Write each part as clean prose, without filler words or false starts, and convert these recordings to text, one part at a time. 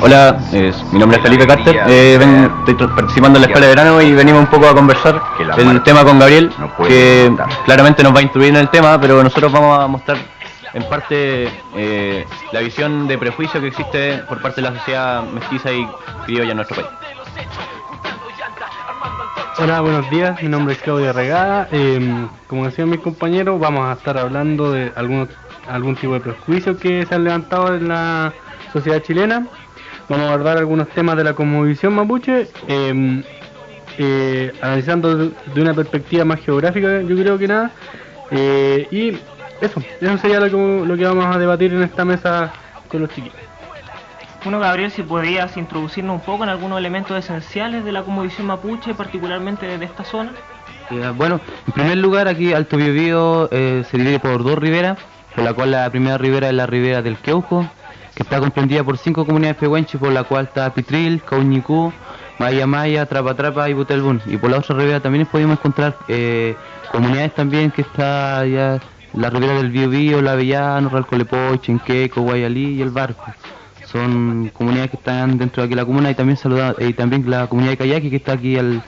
Hola, mi nombre es Felipe Carter, estoy participando en la escuela de verano y venimos un poco a conversar el tema con Gabriel, que claramente nos va a instruir en el tema, pero nosotros vamos a mostrar en parte la visión de prejuicio que existe por parte de la sociedad mestiza y criolla en nuestro país. Hola, buenos días, mi nombre es Claudia Regada. Como decían mis compañeros, vamos a estar hablando de algún tipo de prejuicio que se han levantado en la sociedad chilena. Vamos a abordar algunos temas de la cosmovisión mapuche, analizando de una perspectiva más geográfica, yo creo que nada. Y eso sería lo que vamos a debatir en esta mesa con los chiquillos. Bueno, Gabriel, si podrías introducirnos un poco en algunos elementos esenciales de la cosmovisión mapuche, particularmente de esta zona. Bueno, en primer lugar, aquí Alto Biobío se divide por dos riberas, por la cual la primera ribera es la ribera del Queuco, que está comprendida por 5 comunidades pehuenches, por la cual está Pitril, Cauñicú, Maya Maya, Trapa Trapa y Butelbún. Y por la otra ribera también podemos encontrar comunidades también, que está ya la ribera del Biobío, La Avellano, Ralcolepoy, Chenqueco, Guayalí y El Barco. Son comunidades que están dentro de aquí la comuna, y también también la comunidad de Cayaqui, que está aquí al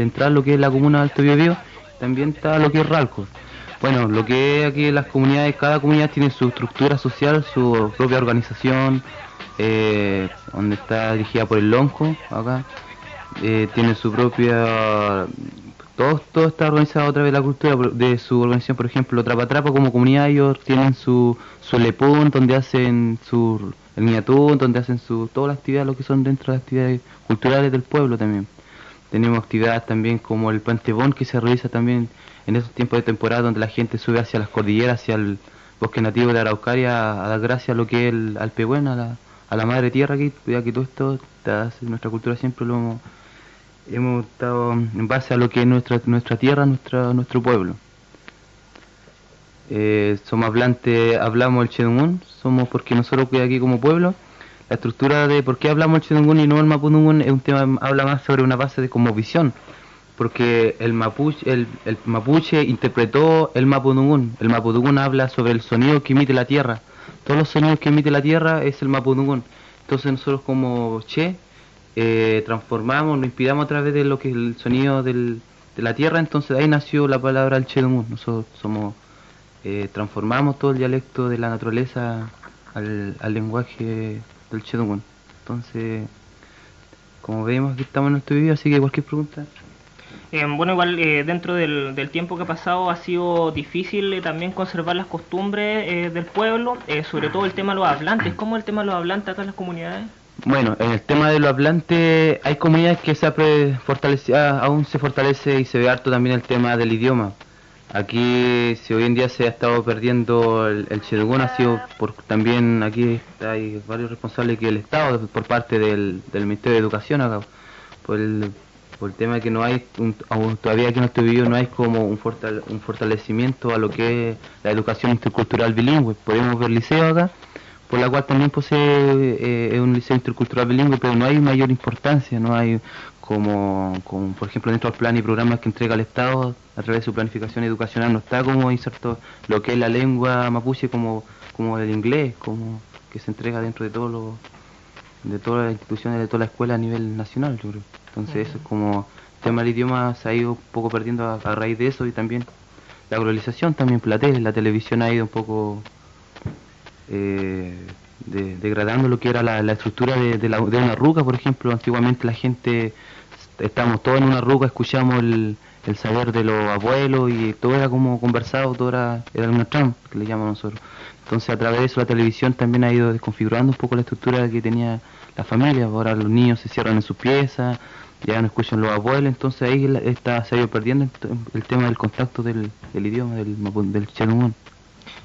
entrar lo que es la comuna de Alto Biobío. También está lo que es Ralco. Bueno, lo que es aquí las comunidades, cada comunidad tiene su estructura social, su propia organización, donde está dirigida por el Lonco, acá. Tiene su propia... Todo está organizado a través de la cultura de su organización. Por ejemplo, Trapa Trapa como comunidad, ellos tienen su lepún, donde hacen el niatún, donde hacen todas las actividades, lo que son dentro de las actividades culturales del pueblo también. Tenemos actividades también como el Puente Bon, que se realiza también en esos tiempos de temporada, donde la gente sube hacia las cordilleras, hacia el bosque nativo de la Araucaria, a dar gracias a lo que es al Pehuen, a la madre tierra aquí, ya que todo esto, nuestra cultura siempre lo hemos estado en base a lo que es nuestra tierra, nuestro pueblo. Somos hablamos el Chedungún, porque nosotros aquí como pueblo, la estructura de por qué hablamos el Chedungún y no el Mapudungún es un tema, habla más sobre una base de cosmovisión, porque el mapuche interpretó el Mapudungún. El Mapudungún habla sobre el sonido que emite la tierra. Todos los sonidos que emite la tierra es el Mapudungún. Entonces nosotros como transformamos, lo inspiramos a través de lo que es el sonido de la tierra. Entonces de ahí nació la palabra el Chedungún. Nosotros transformamos todo el dialecto de la naturaleza al lenguaje del Chedungún. Entonces, como vemos, aquí estamos en nuestro video, así que cualquier pregunta. Bueno, igual dentro del tiempo que ha pasado ha sido difícil también conservar las costumbres del pueblo, sobre todo el tema de los hablantes. ¿Cómo es el tema de los hablantes acá en las comunidades? Bueno, en el tema de los hablantes hay comunidades que aún se fortalece y se ve harto también el tema del idioma. Aquí, si hoy en día se ha estado perdiendo el Chedungún, ha sido también aquí hay varios responsables que el Estado, por parte del Ministerio de Educación acá, por el tema de que no hay, todavía aquí en este video no hay como un fortalecimiento a lo que es la educación intercultural bilingüe. Podemos ver liceo acá, por la cual también posee es un liceo intercultural bilingüe, pero no hay mayor importancia, no hay como por ejemplo dentro del plan y programas que entrega el Estado a través de su planificación educacional, no está como inserto lo que es la lengua mapuche como el inglés, como que se entrega dentro de de todas las instituciones, de toda la escuela a nivel nacional, yo creo. Entonces eso es como el tema del idioma se ha ido un poco perdiendo a raíz de eso, y también la globalización, también la televisión ha ido un poco degradando lo que era la estructura de una ruca. Por ejemplo, antiguamente la gente, estábamos todos en una ruca, escuchamos el saber de los abuelos y todo era como conversado, todo era una trama, que le llamamos nosotros. Entonces a través de eso la televisión también ha ido desconfigurando un poco la estructura que tenía la familia. Ahora los niños se cierran en sus piezas, ya no escuchan los abuelos, entonces ahí se ha ido perdiendo el tema del contacto del idioma, del Chedungún.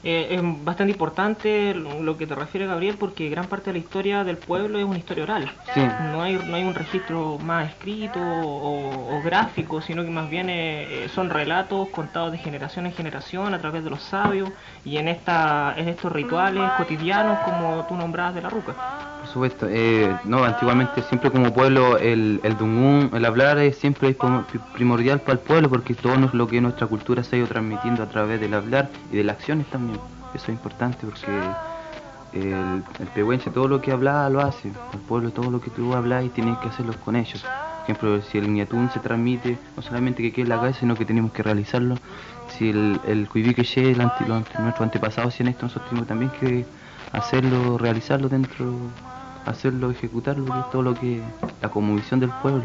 Es bastante importante lo que te refiere, Gabriel, porque gran parte de la historia del pueblo es una historia oral. Sí. No hay un registro más escrito o gráfico, sino que más bien son relatos contados de generación en generación a través de los sabios y en estos rituales cotidianos como tú nombrabas de la ruca. Por supuesto, no, antiguamente siempre como pueblo el dungún, el hablar siempre es primordial para el pueblo, porque todo lo que nuestra cultura se ha ido transmitiendo a través del hablar y de las acciones también. Eso es importante porque el pehuenche todo lo que habla lo hace, el pueblo todo lo que tú hablas y tienes que hacerlo con ellos. Por ejemplo, si el ñatún se transmite, no solamente que quede en la cabeza, sino que tenemos que realizarlo. Si el cuiviqueché, nuestros antepasados hacían esto, nosotros tenemos también que hacerlo, realizarlo dentro, hacerlo, ejecutarlo, que es todo lo que, la cosmovisión del pueblo.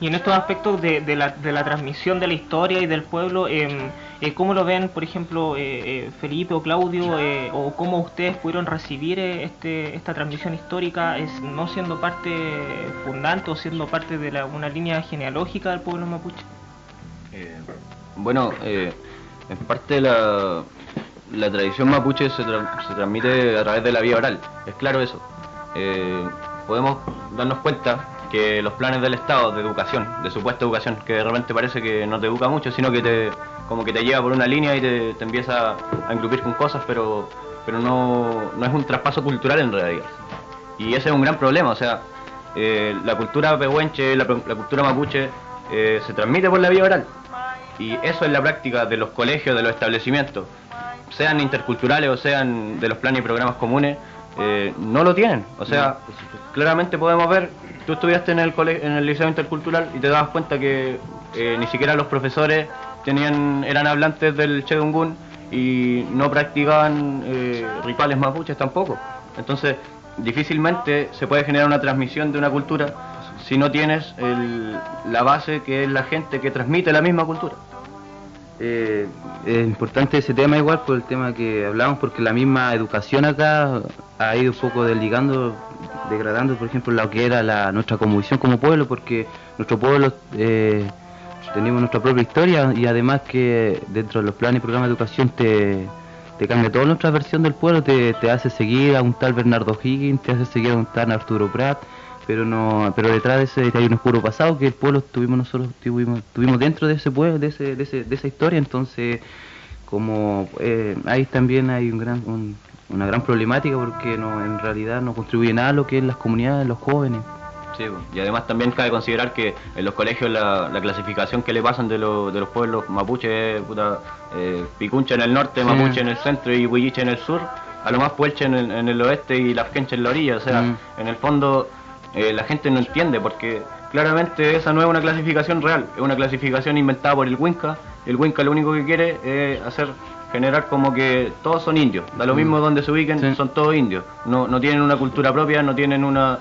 Y en estos aspectos de la transmisión de la historia y del pueblo, ¿cómo lo ven, por ejemplo, Felipe o Claudio, o cómo ustedes pudieron recibir esta transmisión histórica, no siendo parte fundante o siendo parte de una línea genealógica del pueblo mapuche? Bueno, en parte la tradición mapuche se transmite a través de la vía oral, es claro eso. Podemos darnos cuenta que los planes del Estado de educación, de supuesta educación, que de repente parece que no te educa mucho, sino que como que te lleva por una línea y te empieza a engrupir con cosas, pero no es un traspaso cultural en realidad. Y ese es un gran problema, o sea, la cultura pehuenche, la cultura mapuche, se transmite por la vía oral. Y eso en la práctica de los colegios, de los establecimientos, sean interculturales o sean de los planes y programas comunes, no lo tienen. O sea, claramente podemos ver, tú estudiaste en el liceo intercultural y te dabas cuenta que ni siquiera los profesores eran hablantes del Chedungún y no practicaban rituales mapuches tampoco. Entonces, difícilmente se puede generar una transmisión de una cultura si no tienes la base, que es la gente que transmite la misma cultura. Es importante ese tema igual por el tema que hablamos, porque la misma educación acá ha ido un poco degradando, por ejemplo, lo que era nuestra cosmovisión como pueblo, porque nuestro pueblo tenemos nuestra propia historia y además que dentro de los planes y programas de educación te cambia toda nuestra versión del pueblo, te hace seguir a un tal Bernardo Higgins, te hace seguir a un tal Arturo Prat, pero detrás de ese hay un oscuro pasado que el pueblo tuvimos dentro de ese pueblo, de esa historia. Entonces, como ahí también hay una gran problemática, porque en realidad no contribuye nada a lo que es las comunidades, los jóvenes. Sí, y además también cabe considerar que en los colegios la clasificación que le pasan de los pueblos mapuche es Picuncha en el norte, mapuche en el centro y huilliche en el sur, a lo más puelche en el oeste y lafkenche en la orilla. O sea, en el fondo la gente no entiende, porque claramente esa no es una clasificación real, es una clasificación inventada por el Winca. El Winca lo único que quiere es generar como que todos son indios, da lo mismo donde se ubiquen, son todos indios, no tienen una cultura propia, no tienen una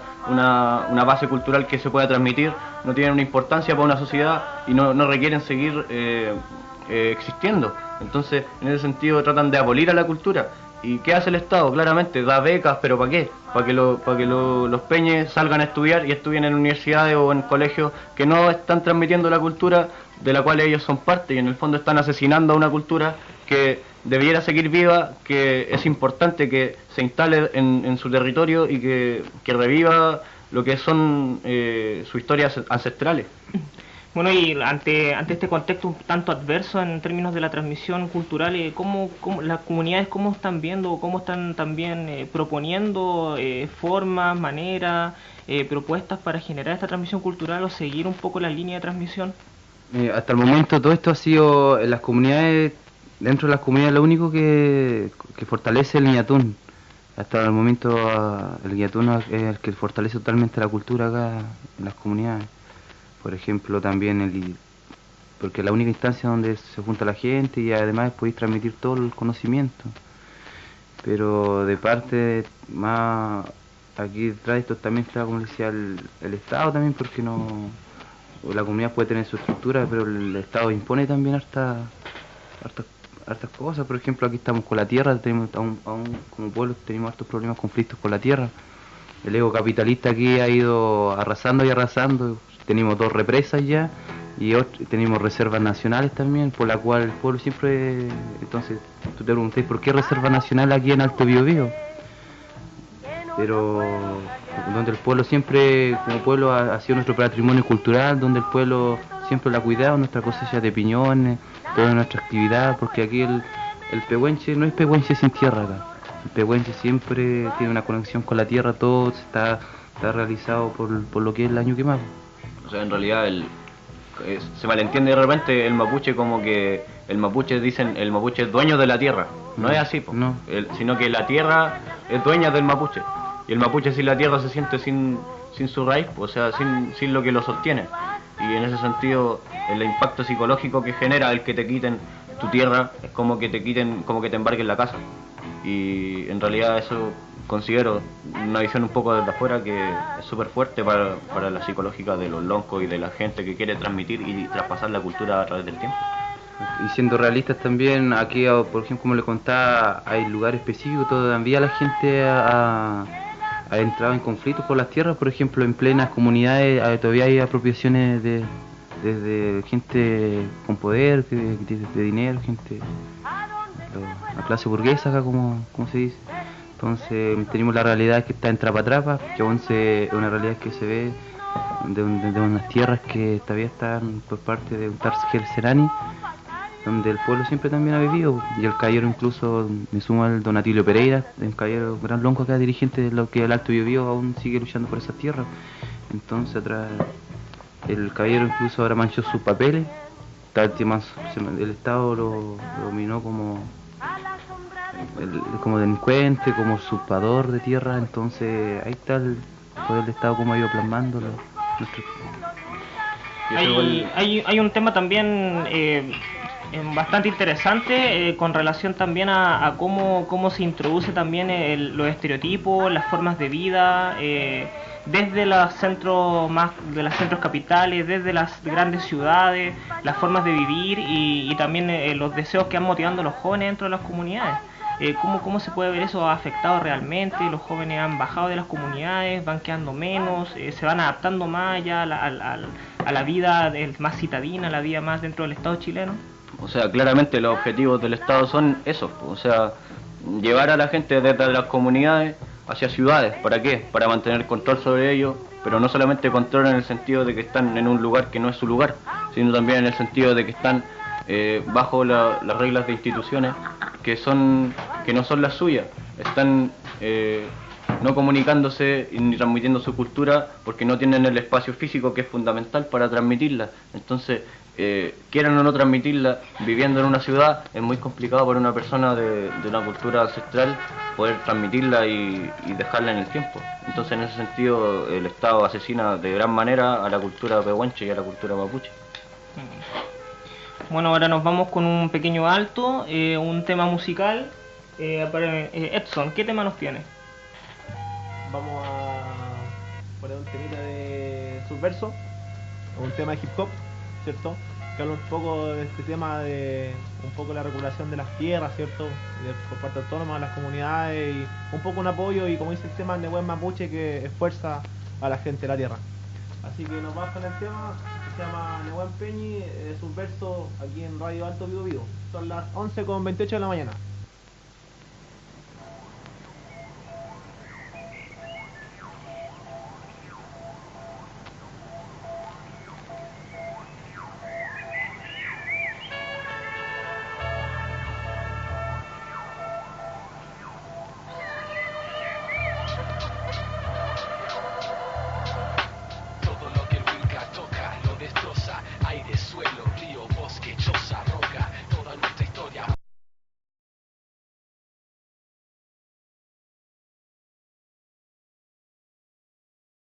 base cultural que se pueda transmitir, no tienen una importancia para una sociedad y no requieren seguir existiendo. Entonces, en ese sentido tratan de abolir a la cultura. ¿Y qué hace el Estado? Claramente da becas, pero ¿para qué? Para que los peñes salgan a estudiar y estudien en universidades o en colegios que no están transmitiendo la cultura de la cual ellos son parte, y en el fondo están asesinando a una cultura que debiera seguir viva, que es importante que se instale en su territorio y que reviva lo que son sus historias ancestrales. Bueno, y ante este contexto un tanto adverso en términos de la transmisión cultural, ¿cómo las comunidades cómo están viendo, cómo están también proponiendo formas, maneras, propuestas para generar esta transmisión cultural o seguir un poco la línea de transmisión? Hasta el momento todo esto ha sido en las comunidades, dentro de las comunidades lo único que fortalece el ñatún. Hasta el momento el ñatún es el que fortalece totalmente la cultura acá en las comunidades. Por ejemplo, también porque es la única instancia donde se junta la gente y además podéis transmitir todo el conocimiento. Pero de parte más aquí detrás de esto también está, como decía, el Estado también, porque la comunidad puede tener su estructura, pero el Estado impone también hartas cosas. Por ejemplo, aquí estamos con la tierra, tenemos aún como pueblo tenemos hartos problemas, conflictos con la tierra. El ego capitalista aquí ha ido arrasando y arrasando. Tenemos 2 represas ya y tenemos reservas nacionales también, por la cual el pueblo siempre... Entonces, tú te preguntáis, ¿por qué reserva nacional aquí en Alto Biobío? Pero donde el pueblo siempre, como pueblo, ha sido nuestro patrimonio cultural, donde el pueblo siempre lo ha cuidado, nuestra cosecha de piñones, toda nuestra actividad, porque aquí el pehuenche no es pehuenche sin tierra acá. El pehuenche siempre tiene una conexión con la tierra, todo está realizado por lo que es el año quemado. O sea, en realidad se malentiende de repente el mapuche como que el mapuche dicen el mapuche es dueño de la tierra. No es así, po. No. Sino que la tierra es dueña del mapuche. Y el mapuche sin la tierra se siente sin su raíz, o sea, sin lo que lo sostiene. Y en ese sentido, el impacto psicológico que genera el que te quiten tu tierra es como que te quiten, como que te embarquen la casa. Y en realidad eso considero una visión un poco desde afuera que es súper fuerte para la psicológica de los loncos y de la gente que quiere transmitir y traspasar la cultura a través del tiempo. Y siendo realistas también, aquí, por ejemplo, como le contaba, hay lugares específicos donde todavía la gente ha entrado en conflictos por las tierras. Por ejemplo, en plenas comunidades todavía hay apropiaciones desde gente con poder, de dinero, gente, la clase burguesa acá, como se dice. Entonces tenemos la realidad que está en Trapa, que aún es una realidad que se ve de unas tierras que todavía están por parte de un Tarsgel Serani, donde el pueblo siempre también ha vivido. Y el caballero, incluso me sumo al don Atilio Pereira, un caballero gran lonco acá, dirigente de lo que el Alto Biobío, aún sigue luchando por esas tierras. Entonces atrás el caballero incluso ahora manchó sus papeles, el Estado lo dominó como delincuente, como usurpador de tierra. Entonces ahí está el poder del Estado como ha ido plasmando Hay un tema también bastante interesante con relación también a cómo se introduce también los estereotipos, las formas de vida desde los centros de las centros capitales, desde las grandes ciudades, las formas de vivir y también los deseos que han motivando a los jóvenes dentro de las comunidades. ¿Cómo se puede ver eso ha afectado realmente? Los jóvenes han bajado de las comunidades, van quedando menos, se van adaptando más ya a la vida más citadina, a la vida más dentro del Estado chileno. O sea, claramente los objetivos del Estado son esos, o sea, llevar a la gente desde las comunidades hacia ciudades. ¿Para qué? Para mantener control sobre ellos, pero no solamente control en el sentido de que están en un lugar que no es su lugar, sino también en el sentido de que están bajo las reglas de instituciones que no son las suyas, están no comunicándose ni transmitiendo su cultura porque no tienen el espacio físico que es fundamental para transmitirla. Entonces, quieran o no transmitirla, viviendo en una ciudad, es muy complicado para una persona de una cultura ancestral poder transmitirla y dejarla en el tiempo. Entonces, en ese sentido, el Estado asesina de gran manera a la cultura pehuenche y a la cultura mapuche. Bueno, ahora nos vamos con un pequeño alto, un tema musical. Edson, ¿qué tema nos tiene? Vamos a poner un temita de Subverso, un tema de hip hop, ¿cierto? Que habla un poco de este tema de un poco la regulación de las tierras, ¿cierto? Por parte autónoma de las comunidades y un poco un apoyo y como dice el tema el Nehuen Mapuche que esfuerza a la gente de la tierra. Así que nos vamos con el tema que se llama Nehuen Peñi, Subverso aquí en Radio Alto Biobío. Son las 11:28 de la mañana.